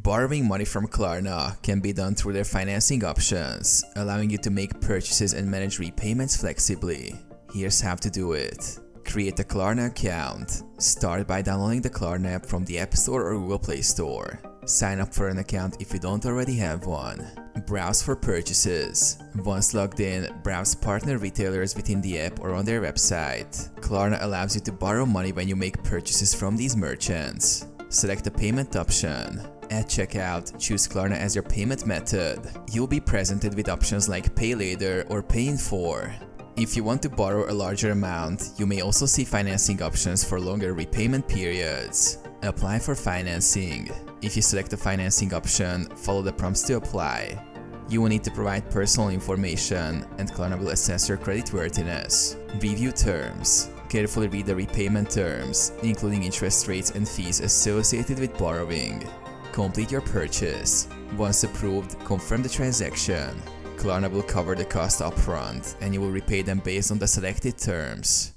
Borrowing money from Klarna can be done through their financing options, allowing you to make purchases and manage repayments flexibly. Here's how to do it. Create a Klarna account. Start by downloading the Klarna app from the App Store or Google Play Store. Sign up for an account if you don't already have one. Browse for purchases. Once logged in, browse partner retailers within the app or on their website. Klarna allows you to borrow money when you make purchases from these merchants. Select the payment option. At checkout, choose Klarna as your payment method. You'll be presented with options like Pay Later or Pay in 4. If you want to borrow a larger amount, you may also see financing options for longer repayment periods. Apply for financing. If you select the financing option, follow the prompts to apply. You will need to provide personal information, and Klarna will assess your creditworthiness. Review terms. Carefully read the repayment terms, including interest rates and fees associated with borrowing. Complete your purchase. Once approved, confirm the transaction. Klarna will cover the cost upfront, and you will repay them based on the selected terms.